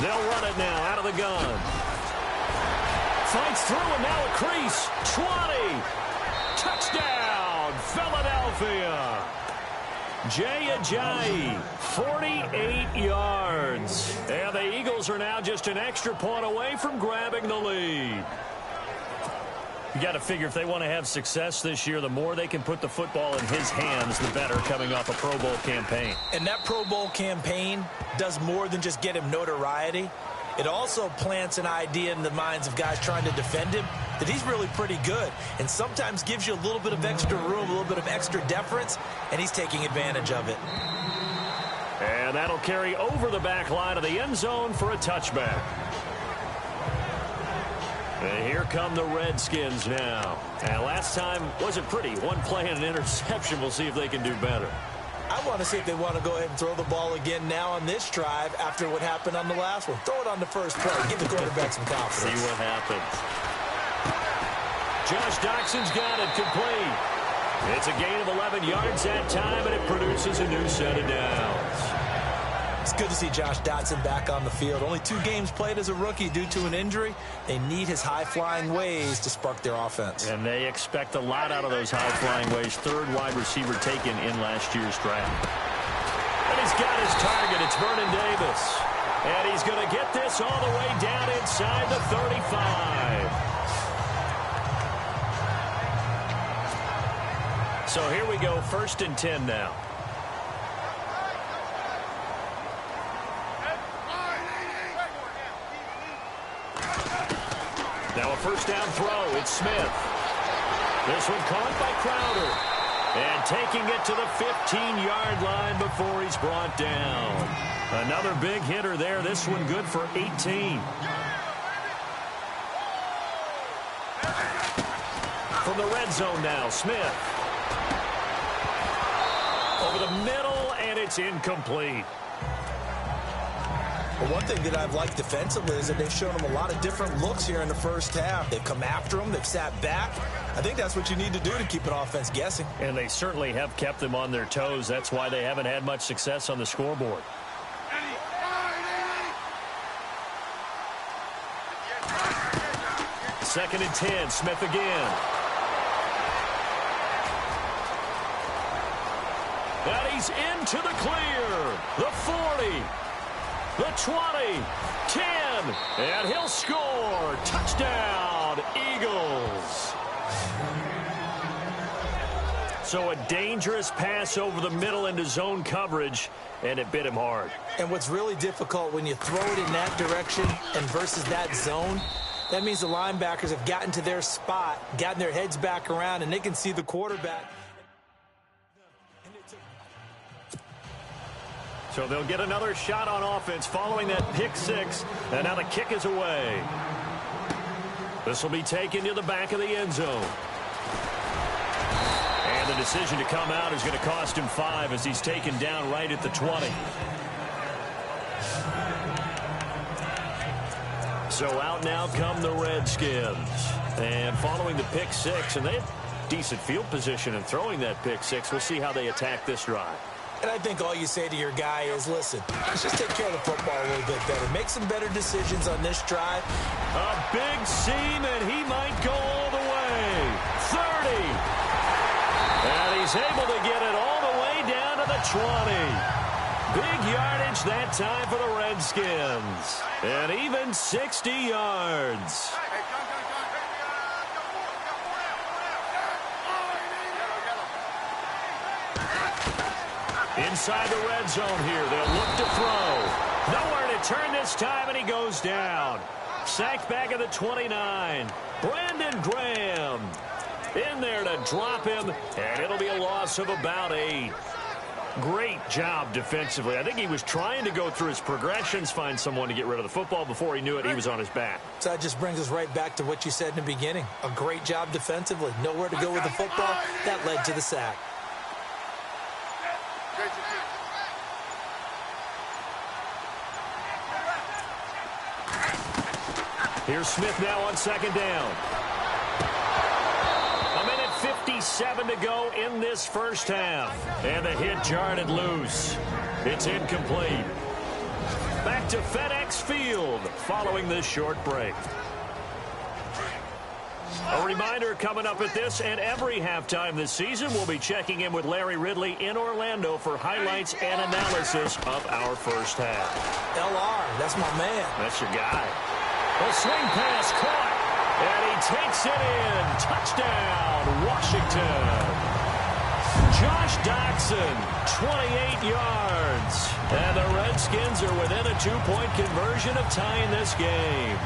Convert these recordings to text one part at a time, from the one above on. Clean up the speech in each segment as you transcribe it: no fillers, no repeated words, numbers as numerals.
They'll run it now out of the gun. Fights through and now a crease. 20. Touchdown, Philadelphia. Jay Ajayi, 48 yards. And the Eagles are now just an extra point away from grabbing the lead. You got to figure if they want to have success this year, the more they can put the football in his hands, the better, coming off a Pro Bowl campaign. And that Pro Bowl campaign does more than just get him notoriety. It also plants an idea in the minds of guys trying to defend him that he's really pretty good, and sometimes gives you a little bit of extra room, a little bit of extra deference, and he's taking advantage of it. And that'll carry over the back line of the end zone for a touchback. And here come the Redskins now. And last time wasn't pretty. One play and an interception. We'll see if they can do better. I want to see if they want to go ahead and throw the ball again now on this drive after what happened on the last one. Throw it on the first play. Give the quarterback some confidence. See what happens. Josh Doxson's got it complete. It's a gain of 11 yards that time, and it produces a new set of downs. It's good to see Josh Dotson back on the field. Only 2 games played as a rookie due to an injury. They need his high-flying ways to spark their offense. And they expect a lot out of those high-flying ways. 3rd wide receiver taken in last year's draft. And he's got his target. It's Vernon Davis. And he's going to get this all the way down inside the 35. So here we go, 1st and 10 now. Now a 1st down throw. It's Smith. This one caught by Crowder. And taking it to the 15-yard line before he's brought down. Another big hitter there. This one good for 18. From the red zone now, Smith. Over the middle, and it's incomplete. But one thing that I've liked defensively is that they've shown him a lot of different looks here in the first half. They've come after him. They've sat back. I think that's what you need to do to keep an offense guessing. And they certainly have kept them on their toes. That's why they haven't had much success on the scoreboard. Second and 10. Smith again. And he's into the clear. The 40. The 20, 10, and he'll score. Touchdown, Eagles. So a dangerous pass over the middle into zone coverage, and it bit him hard. And what's really difficult when you throw it in that direction and versus that zone, that means the linebackers have gotten to their spot, gotten their heads back around, and they can see the quarterback. So they'll get another shot on offense following that pick 6. And now the kick is away. This will be taken to the back of the end zone. And the decision to come out is going to cost him 5 as he's taken down right at the 20. So out now come the Redskins. And following the pick 6, and they have decent field position in throwing that pick 6. We'll see how they attack this drive. And I think all you say to your guy is, listen, let's just take care of the football a little bit better. Make some better decisions on this drive. A big seam, and he might go all the way. 30. And he's able to get it all the way down to the 20. Big yardage that time for the Redskins. And even 60 yards. Inside the red zone here. They'll look to throw. Nowhere to turn this time, and he goes down. Sacked back at the 29. Brandon Graham in there to drop him, and it'll be a loss of about 8. Great job defensively. I think he was trying to go through his progressions, find someone to get rid of the football. Before he knew it, he was on his back. So that just brings us right back to what you said in the beginning. A great job defensively. Nowhere to go with the football. That led to the sack. Here's Smith now on 2nd down. A minute 57 to go in this first half. And the hit jarred it loose. It's incomplete. Back to FedEx Field following this short break. A reminder coming up at this and every halftime this season, we'll be checking in with Larry Ridley in Orlando for highlights and analysis of our first half. LR, that's my man. That's your guy. The swing pass caught, and he takes it in. Touchdown, Washington. Josh Doctson, 28 yards. And the Redskins are within a 2-point conversion of tying this game.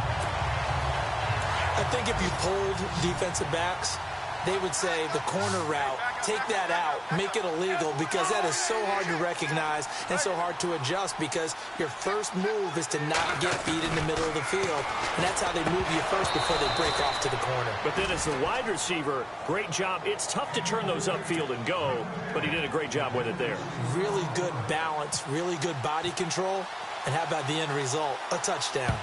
I think if you polled defensive backs, they would say the corner route, take that out, make it illegal, because that is so hard to recognize and so hard to adjust, because your first move is to not get beat in the middle of the field, and that's how they move you first before they break off to the corner. But then as the wide receiver, great job. It's tough to turn those upfield and go, but he did a great job with it there. Really good balance, really good body control, and how about the end result? A touchdown.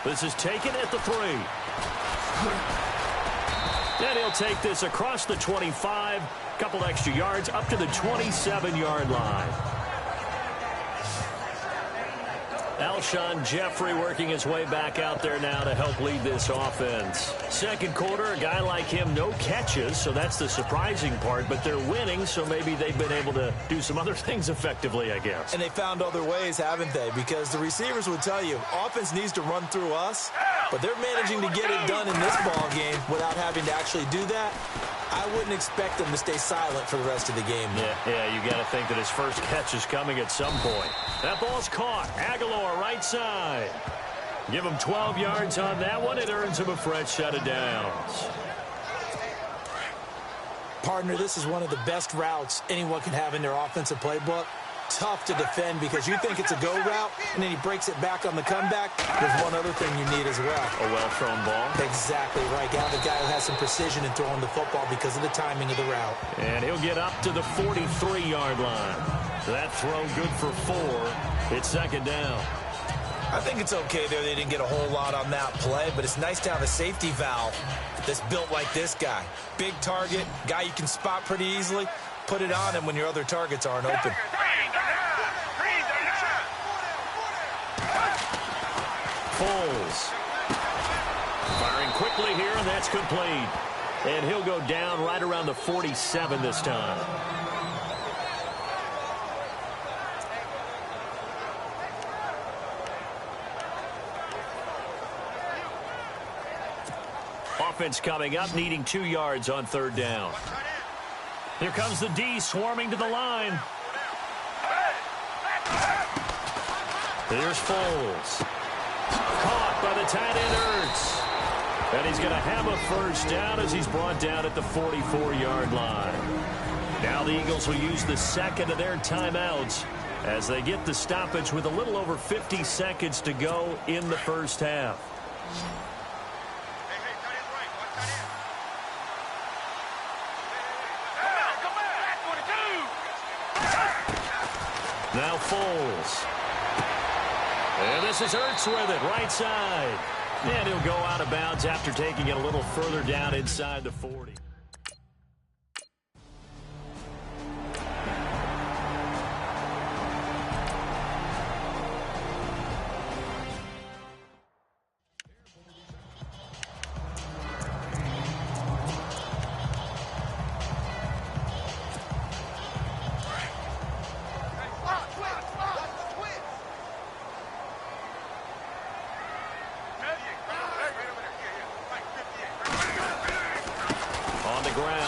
This is taken at the 3. And he'll take this across the 25. Couple extra yards up to the 27-yard line. Alshon Jeffrey working his way back out there now to help lead this offense. Second quarter, a guy like him, no catches, so that's the surprising part. But they're winning, so maybe they've been able to do some other things effectively, I guess. And they found other ways, haven't they? Because the receivers would tell you, offense needs to run through us, but they're managing to get it done in this ball game without having to actually do that. I wouldn't expect them to stay silent for the rest of the game. Yeah, you got to think that his first catch is coming at some point. That ball's caught. Aguilar right side. Give him 12 yards on that one. It earns him a fresh set of downs. Partner, this is one of the best routes anyone can have in their offensive playbook. Tough to defend because you think it's a go route, and then he breaks it back on the comeback. There's one other thing you need as well. A well-thrown ball. Exactly right. Got the guy who has some precision in throwing the football because of the timing of the route. And he'll get up to the 43-yard line. That throw good for 4. It's second down. I think it's okay there. They didn't get a whole lot on that play, but it's nice to have a safety valve that's built like this guy. Big target, guy you can spot pretty easily. Put it on him when your other targets aren't open. Foles. Firing quickly here, and that's complete. And he'll go down right around the 47 this time. Offense coming up, needing 2 yards on third down. Here comes the D swarming to the line. Here's Foles. Caught by the tight end Ertz. And he's going to have a first down as he's brought down at the 44-yard line. Now the Eagles will use the second of their timeouts as they get the stoppage with a little over 50 seconds to go in the first half. Now Foles. And this is Ertz with it, right side. And he'll go out of bounds after taking it a little further down inside the 40.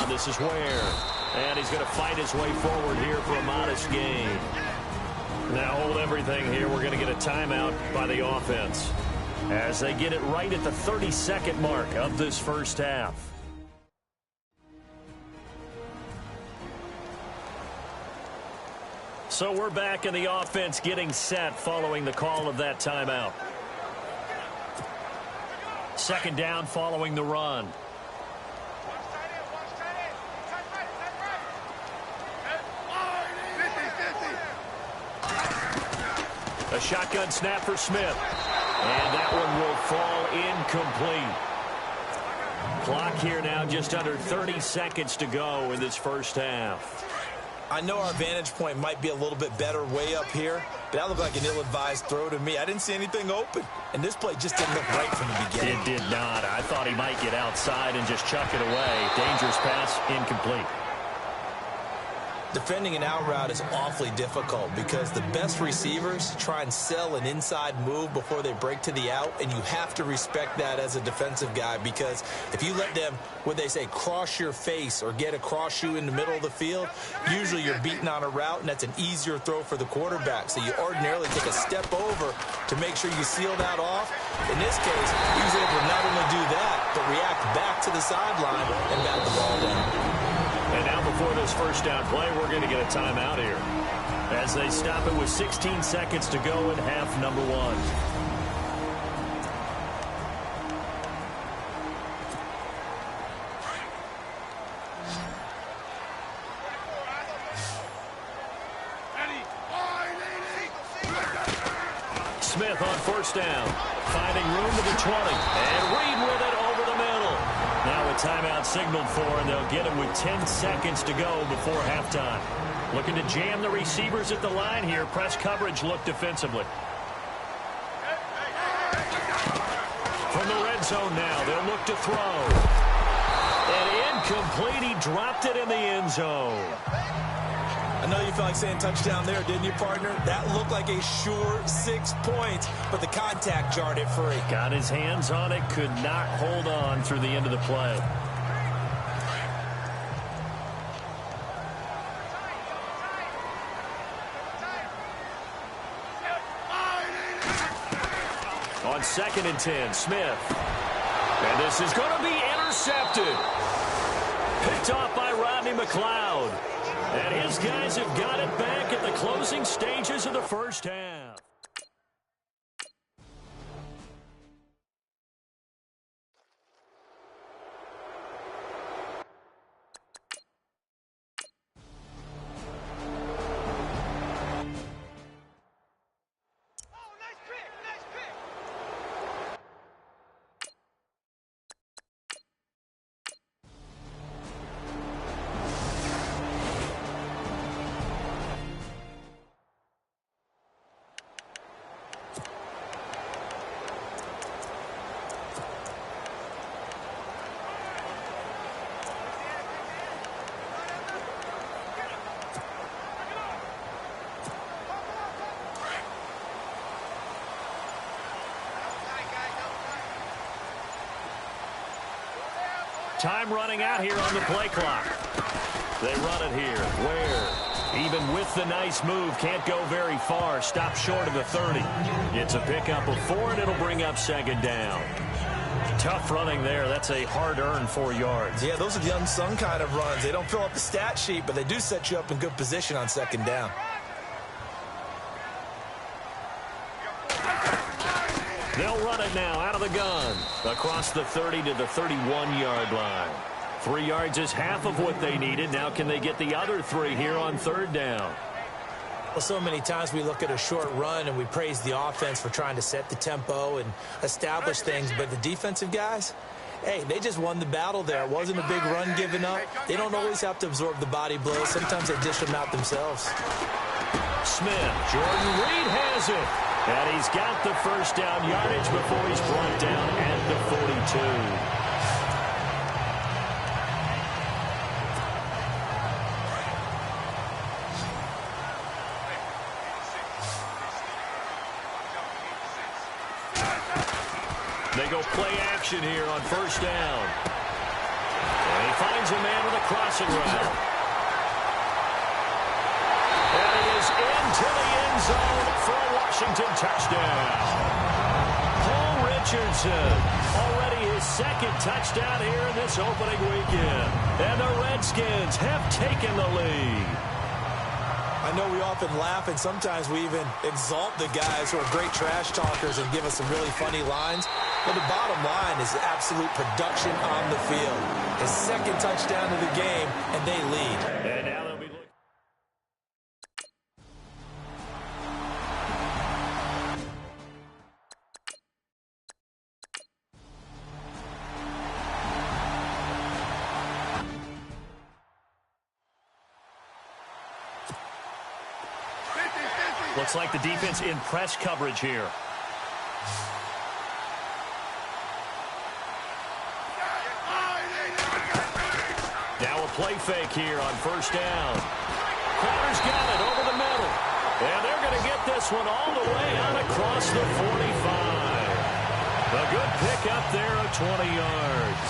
This is Ware, and he's going to fight his way forward here for a modest gain. Now hold everything here. We're going to get a timeout by the offense as they get it right at the 32nd mark of this first half. So we're back in the offense getting set following the call of that timeout. Second down following the run. A shotgun snap for Smith. And that one will fall incomplete. Clock here now just under 30 seconds to go in this first half. I know our vantage point might be a little bit better way up here, but that looked like an ill-advised throw to me. I didn't see anything open, and this play just didn't look right from the beginning. It did not. I thought he might get outside and just chuck it away. Dangerous pass, incomplete. Defending an out route is awfully difficult because the best receivers try and sell an inside move before they break to the out, and you have to respect that as a defensive guy, because if you let them, what they say, cross your face or get across you in the middle of the field, usually you're beating on a route, and that's an easier throw for the quarterback. So you ordinarily take a step over to make sure you seal that off. In this case, he was able to not only do that, but react back to the sideline and bat the ball down. And now before this first down play, we're going to get a timeout here as they stop it with 16 seconds to go in half number one. Smith on first down, finding room to the 20, and Reed with it over the middle. Now a timeout signaled for, and they'll get it with 10 seconds to go before halftime. Looking to jam the receivers at the line here. Press coverage look defensively. From the red zone now, they'll look to throw. And incomplete. He dropped it in the end zone. I know you felt like saying touchdown there, didn't you, partner? That looked like a sure 6 points, but the contact jarred it free. Got his hands on it, could not hold on through the end of the play. On 2nd and 10, Smith. And this is going to be intercepted. Picked off by Rodney McLeod. And his guys have got it back at the closing stages of the first half. Time running out here on the play clock. They run it here. Where, even with the nice move, can't go very far. Stop short of the 30. It's a pickup of 4, and it'll bring up 2nd down. Tough running there. That's a hard-earned 4 yards. Yeah, those are the unsung kind of runs. They don't fill up the stat sheet, but they do set you up in good position on 2nd down. They'll run it now out of the gun. Across the 30 to the 31-yard line. 3 yards is half of what they needed. Now can they get the other 3 here on 3rd down? Well, so many times we look at a short run and we praise the offense for trying to set the tempo and establish things. But the defensive guys, hey, they just won the battle there. It wasn't a big run given up. They don't always have to absorb the body blows. Sometimes they dish them out themselves. Smith, Jordan Reed has it. And he's got the first down yardage before he's brought down at the 42. They go play action here on first down. And he finds a man with a crossing route. And it is into the end zone for a Washington touchdown. Paul Richardson, already his 2nd touchdown here in this opening weekend. And the Redskins have taken the lead. I know we often laugh, and sometimes we even exalt the guys who are great trash talkers and give us some really funny lines. But the bottom line is absolute production on the field. His 2nd touchdown of the game, and they lead. And now they'll be looking. Looks like the defense in press coverage here. Now a play fake here on first down. Crowder's got it over the middle. And they're going to get this one all the way out across the 45. A good pick up there of 20 yards.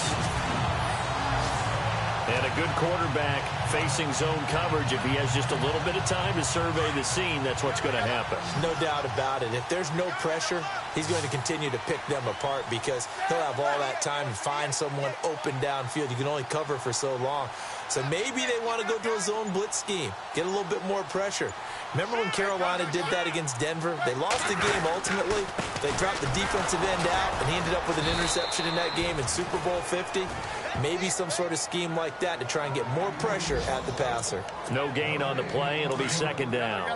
And a good quarterback facing zone coverage. If he has just a little bit of time to survey the scene, that's what's going to happen. No doubt about it. If there's no pressure, he's going to continue to pick them apart because he'll have all that time to find someone open downfield. You can only cover for so long. So maybe they want to go to a zone blitz scheme, get a little bit more pressure. Remember when Carolina did that against Denver? They lost the game ultimately. They dropped the defensive end out, and he ended up with an interception in that game in Super Bowl 50. Maybe some sort of scheme like that to try and get more pressure at the passer. No gain on the play. It'll be second down.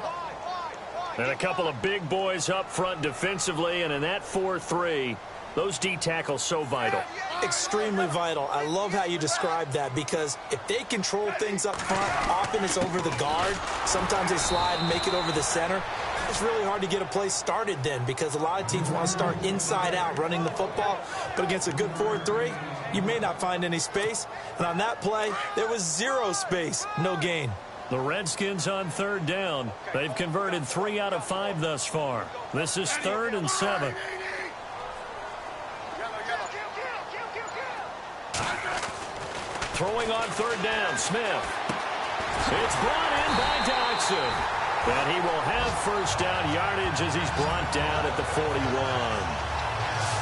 And a couple of big boys up front defensively, and in that 4-3, those D tackles so vital. Extremely vital. I love how you describe that because if they control things up front, often it's over the guard. Sometimes they slide and make it over the center. It's really hard to get a play started then because a lot of teams want to start inside out running the football. But against a good 4-3, you may not find any space. And on that play, there was zero space, no gain. The Redskins on third down. They've converted 3 out of 5 thus far. This is 3rd and 7. Throwing on third down, Smith. It's brought in by Dodson. And he will have first down yardage as he's brought down at the 41.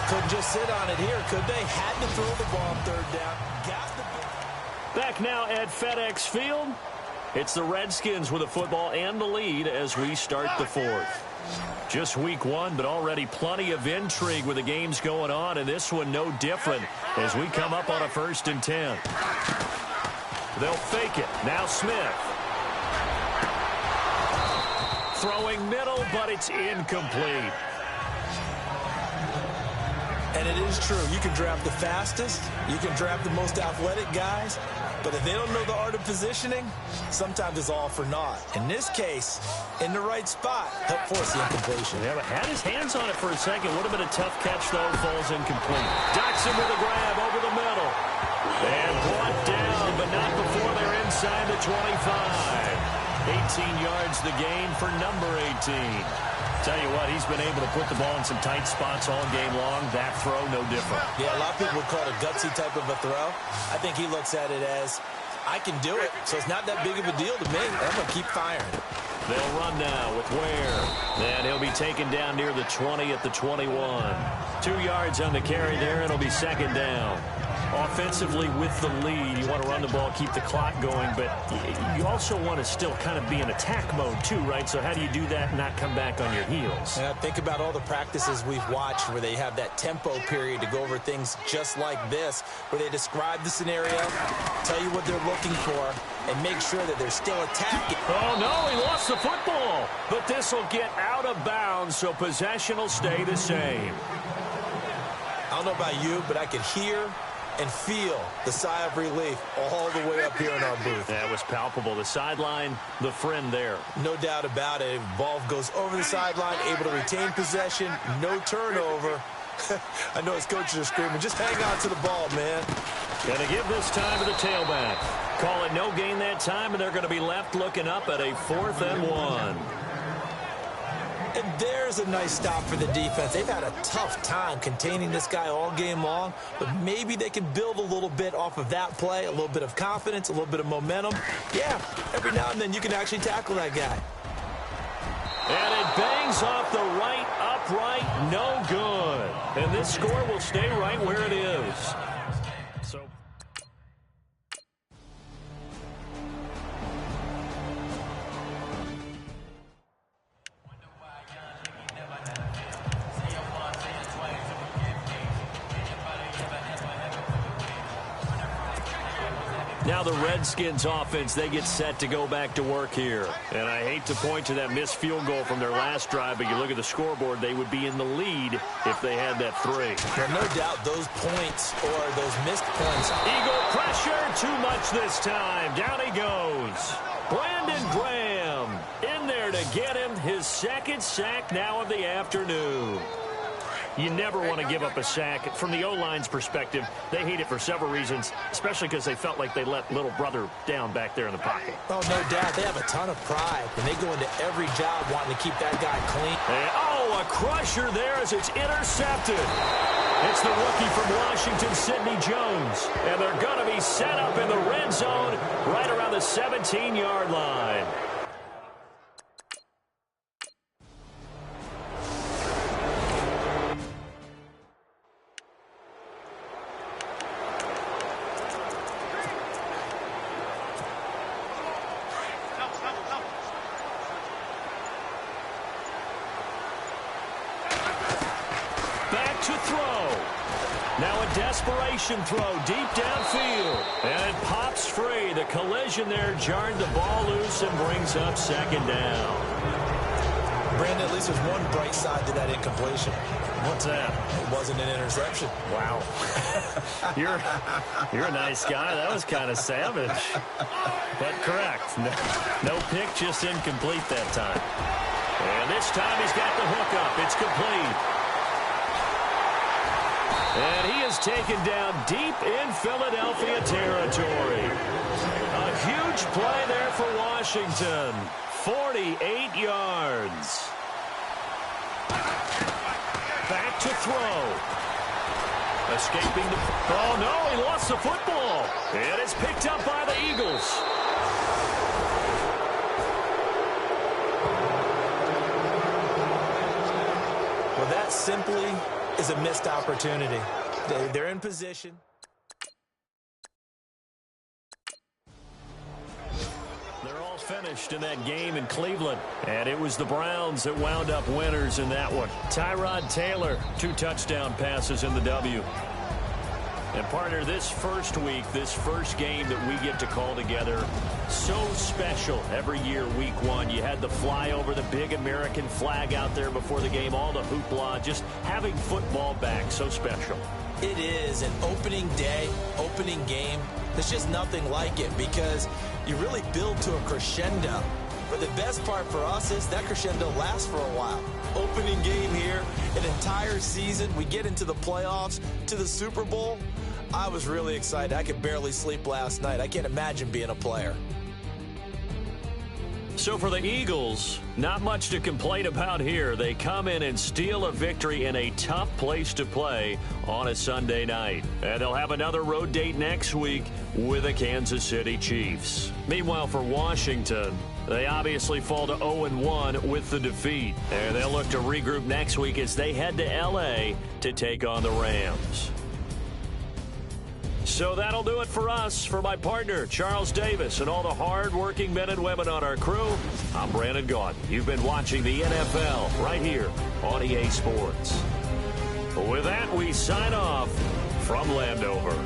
Couldn't just sit on it here, could they? Had to throw the ball on third down. Got the... Back now at FedEx Field. It's the Redskins with the football and the lead as we start the 4th. Just week 1, but already plenty of intrigue with the games going on, and this one no different as we come up on a 1st and 10. They'll fake it. Now Smith. Throwing middle, but it's incomplete. And it is true. You can draft the fastest. You can draft the most athletic guys. But if they don't know the art of positioning, sometimes it's all for naught. In this case, in the right spot, help force the incompletion. Yeah, but had his hands on it for a second. Would have been a tough catch, though. Falls incomplete. Dodson with a grab over the middle. And brought down, but not before they're inside the 25. 18 yards the gain for number 18. Tell you what, he's been able to put the ball in some tight spots all game long. That throw, no different. Yeah, a lot of people would call it a gutsy type of a throw. I think he looks at it as, I can do it, so it's not that big of a deal to me. I'm going to keep firing. They'll run now with Ware. And he'll be taken down near the 20 at the 21. 2 yards on the carry there. It'll be second down. Offensively with the lead, you want to run the ball, keep the clock going, but you also want to still kind of be in attack mode too, right? So how do you do that and not come back on your heels? Yeah, think about all the practices we've watched where they have that tempo period to go over things just like this, where they describe the scenario, tell you what they're looking for, and make sure that they're still attacking. Oh, no, he lost the football. But this will get out of bounds, so possession will stay the same. I don't know about you, but I could hear and feel the sigh of relief all the way up here in our booth. That was palpable. The sideline, the friend there. No doubt about it. Ball goes over the sideline, able to retain possession, no turnover. I know his coaches are screaming, just hang on to the ball, man. Going to give this time to the tailback. Call it no gain that time, and they're going to be left looking up at a 4th and 1. And there's a nice stop for the defense. They've had a tough time containing this guy all game long, but maybe they can build a little bit off of that play, a little bit of confidence, a little bit of momentum. Yeah, every now and then you can actually tackle that guy. And it bangs off the right upright, no good. And this score will stay right where it is. So. Now the Redskins offense, they get set to go back to work here. And I hate to point to that missed field goal from their last drive, but you look at the scoreboard, they would be in the lead if they had that 3. Well, no doubt those points or those missed points. Eagle pressure, too much this time. Down he goes. Brandon Graham in there there to get him. His second sack now of the afternoon. You never want to give up a sack. From the O-line's perspective, they hate it for several reasons, especially because they felt like they let little brother down back there in the pocket. Oh, no doubt. They have a ton of pride, and they go into every job wanting to keep that guy clean. And, oh, a crusher there as it's intercepted. It's the rookie from Washington, Sidney Jones. And they're going to be set up in the red zone right around the 17-yard line. Desperation throw deep downfield. And it pops free. The collision there jarred the ball loose and brings up second down. Brandon, at least there's one bright side to that incompletion. What's that? It wasn't an interception. Wow. You're a nice guy. That was kind of savage. But correct. No pick, just incomplete that time. And this time he's got the hook up. It's complete. And he is taken down deep in Philadelphia territory. A huge play there for Washington. 48 yards. Back to throw. Escaping the... Oh, no, he lost the football. And it's picked up by the Eagles. Well, that simply is a missed opportunity. They're in position. They're all finished in that game in Cleveland. And it was the Browns that wound up winners in that one. Tyrod Taylor, 2 touchdown passes in the W. And partner, this first week, this first game that we get to call together, so special every year, week 1. You had the flyover, the big American flag out there before the game, all the hoopla, just having football back, so special. It is an opening day, opening game. There's just nothing like it because you really build to a crescendo. But the best part for us is that crescendo lasts for a while. Opening game here, an entire season. We get into the playoffs, to the Super Bowl. I was really excited. I could barely sleep last night. I can't imagine being a player. So for the Eagles, not much to complain about here. They come in and steal a victory in a tough place to play on a Sunday night. And they'll have another road date next week with the Kansas City Chiefs. Meanwhile, for Washington, they obviously fall to 0-1 with the defeat. And they'll look to regroup next week as they head to L.A. to take on the Rams. So that'll do it for us. For my partner, Charles Davis, and all the hard-working men and women on our crew, I'm Brandon Gaudin. You've been watching the NFL right here on EA Sports. With that, we sign off from Landover.